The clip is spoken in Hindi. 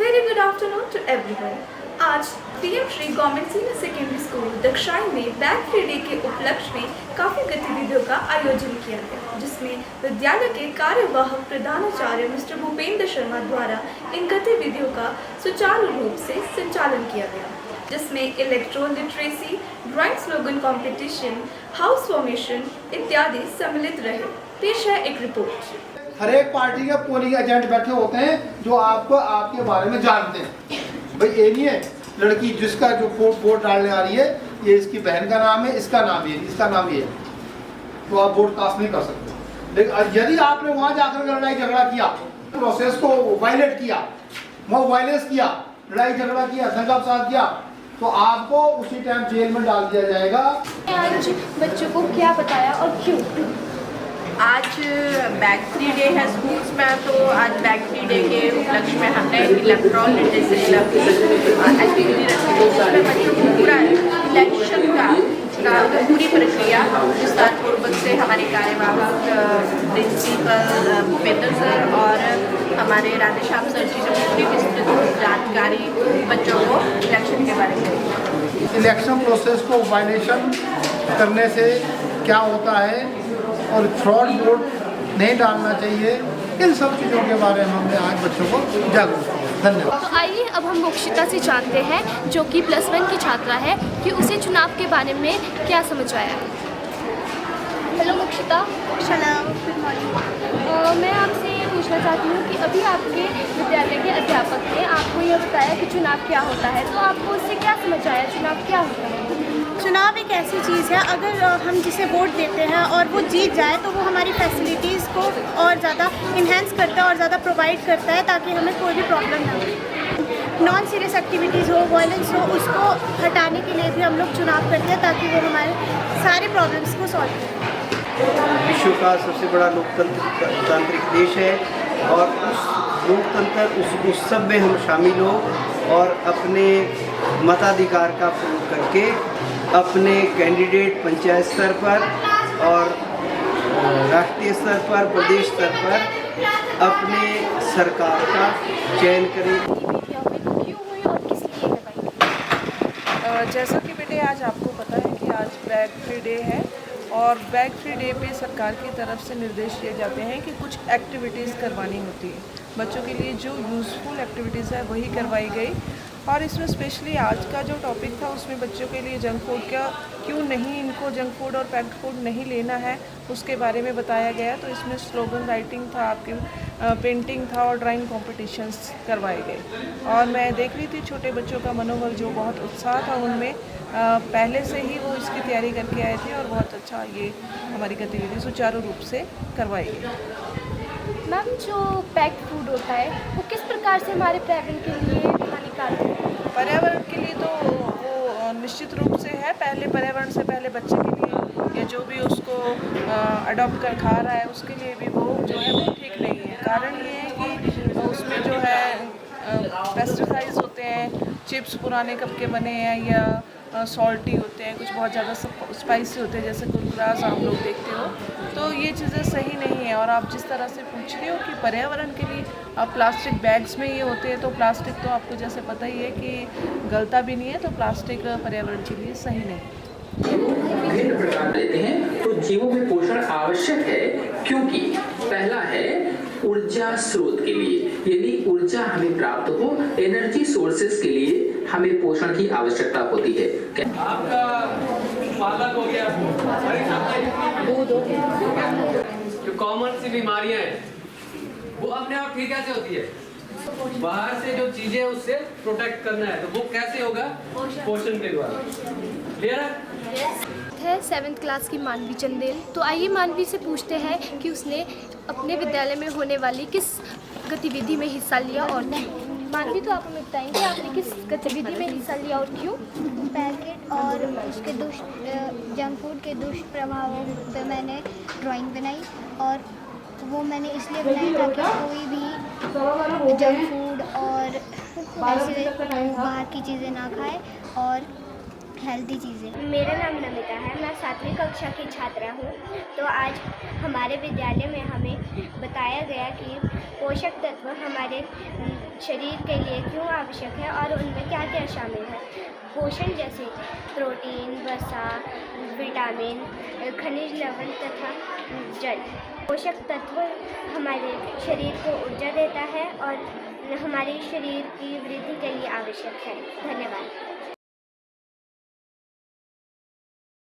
Very good afternoon to everyone. आज PM Shri government senior secondary school Dakshai में बैग फ्री डे के उपलक्ष्य में काफ़ी गतिविधियों का आयोजन किया गया, जिसमें विद्यालय के कार्यवाहक प्रधानाचार्य मिस्टर भूपेंद्र शर्मा द्वारा इन गतिविधियों का सुचारू रूप से संचालन किया गया, जिसमें electro literacy, drawing slogan competition, house formation इत्यादि सम्मिलित रहे। पेश है एक रिपोर्ट। हर एक पार्टी के पोलिंग एजेंट बैठे होते हैं जो आपको आपके बारे में जानते हैं। भाई ये नहीं है लड़की जिसका जो वोट डालने आ रही है ये इसकी बहन का नाम है, इसका नाम ये, इसका नाम ये, तो आप वोट कास्ट नहीं कर सकते। लेकिन यदि आपने वहां जाकर लड़ाई झगड़ा किया, प्रोसेस को वायलेट किया, वो वायलेंस किया, लड़ाई झगड़ा किया, दंगा फसाद किया, तो आपको उसी टाइम जेल में डाल दिया जाएगा। आज बच्चों को क्या बताया और क्यों? आज बैग फ्री डे है स्कूल्स में, तो आज बैग फ्री डे के उपलक्ष्य में हमने इलेक्ट्रॉन लिटरेसी एक्टिविटी रखी है, जिसमें बच्चों को पूरा इलेक्शन का पूरी प्रक्रिया विस्तारपूर्वक से हमारे कार्यवाहक प्रिंसिपल भूपेंद्र सर और हमारे राधेश्याम सर जी ने पूरी विस्तृत जानकारी बच्चों को इलेक्शन के बारे में। इलेक्शन प्रोसेस को वायलेशन करने से क्या होता है और फ्रॉड वोट नहीं डालना चाहिए, इन सब चीज़ों के बारे में हमने आज बच्चों को जागरूक किया। धन्यवाद। तो आइए अब हम मोक्षिता से जानते हैं, जो कि +1 की छात्रा है, कि उसे चुनाव के बारे में क्या समझ आया। हेलो मोक्षिता। सलाम, गुड मॉर्निंग। मैं आपसे ये पूछना चाहती हूँ कि अभी आपके विद्यालय के अध्यापक ने आपको यह बताया कि चुनाव क्या होता है, तो आपको उससे क्या समझ आया, चुनाव क्या होता है? चुनाव एक ऐसी चीज़ है, अगर हम जिसे वोट देते हैं और वो जीत जाए तो वो हमारी फैसिलिटीज़ को और ज़्यादा इन्हेंस करता है और ज़्यादा प्रोवाइड करता है, ताकि हमें कोई भी प्रॉब्लम ना हो। नॉन सीरियस एक्टिविटीज़ हो, वायलेंस हो, उसको हटाने के लिए भी हम लोग चुनाव करते हैं, ताकि वो हमारे सारे प्रॉब्लम्स को सॉल्व करें। विश्व का सबसे बड़ा लोकतांत्रिक देश है और उस लोकतंत्र उस उत्सव में हम शामिल हो और अपने मताधिकार का प्रयोग करके अपने कैंडिडेट पंचायत स्तर पर और राष्ट्रीय स्तर पर, प्रदेश स्तर पर अपने सरकार का चयन करें। जैसा कि बेटे आज आपको पता है कि आज बैग फ्री डे है और बैग फ्री डे पे सरकार की तरफ से निर्देश दिए जाते हैं कि कुछ एक्टिविटीज़ करवानी होती है बच्चों के लिए। जो यूज़फुल एक्टिविटीज़ है वही करवाई गई और इसमें स्पेशली आज का जो टॉपिक था उसमें बच्चों के लिए जंक फूड का क्यों नहीं, इनको जंक फूड और पैक्ड फूड नहीं लेना है, उसके बारे में बताया गया। तो इसमें स्लोगन राइटिंग था, आपके पेंटिंग था और ड्राइंग कॉम्पिटिशन्स करवाए गए। और मैं देख रही थी छोटे बच्चों का मनोबल, जो बहुत उत्साह था उनमें, पहले से ही वो इसकी तैयारी करके आए थे और बहुत अच्छा ये हमारी गतिविधि सुचारू रूप से करवाई गई। मैम, जो पैक्ड फूड होता है वो किस प्रकार से हमारे पर्यावरण के लिए हानिकारक है? पर्यावरण के लिए तो वो निश्चित रूप से है। पहले पर्यावरण से पहले बच्चे के लिए या जो भी उसको अडॉप्ट कर खा रहा है उसके लिए भी वो जो है वो ठीक नहीं है। कारण ये है कि उसमें जो है पेस्टिसाइड्स होते हैं, चिप्स पुराने कब के बने हैं या सॉल्टी होते हैं, कुछ बहुत ज़्यादा स्पाइसी होते हैं, जैसे कुरकुरास आप लोग देखते हो। तो ये चीज़ें सही नहीं है। और आप जिस तरह से पूछ रहे हो कि पर्यावरण के लिए अब प्लास्टिक बैग्स में ये होते हैं, तो प्लास्टिक तो आपको जैसे पता ही है कि गलता भी नहीं है, तो प्लास्टिक पर्यावरण के लिए सही नहीं। विभिन्न प्रकार लेते हैं तो जीवों में पोषण आवश्यक है, क्योंकि पहला है ऊर्जा स्रोत के लिए। यदि ऊर्जा हमें प्राप्त हो, एनर्जी सोर्सेस के लिए हमें पोषण की आवश्यकता होती है। आपका पालक हो गया, दूध हो गया, जो कॉमन सी बीमारियां हैं वो अपने आप ठीक कैसे होती है? बाहर से जो चीजें उससे प्रोटेक्ट करना है, तो वो कैसे होगा? पोषण के द्वारा। क्लियर है 7th क्लास की मानवी चंदेल। तो आइए मानवी से पूछते हैं कि उसने अपने विद्यालय में होने वाली किस गतिविधि में हिस्सा लिया और क्यों। मानवी, तो आप हमें बताएंगे आपने किस गतिविधि में हिस्सा लिया और क्यों? पैकेट और उसके जंक फूड के दुष्प्रभावों पर मैंने ड्राइंग बनाई, और वो मैंने इसलिए बनाई ताकि कोई भी जंक फूड और ऐसे बाहर की चीज़ें ना खाए और हेल्दी चीज़ें। मेरा नाम नमिता है, मैं 7वीं कक्षा की छात्रा हूँ। तो आज हमारे विद्यालय में हमें बताया गया कि पोषक तत्व हमारे शरीर के लिए क्यों आवश्यक है और उनमें क्या क्या शामिल है। पोषण जैसे प्रोटीन, वसा, विटामिन, खनिज लवण तथा जल। पोषक तत्व हमारे शरीर को ऊर्जा देता है और हमारे शरीर की वृद्धि के लिए आवश्यक है। धन्यवाद।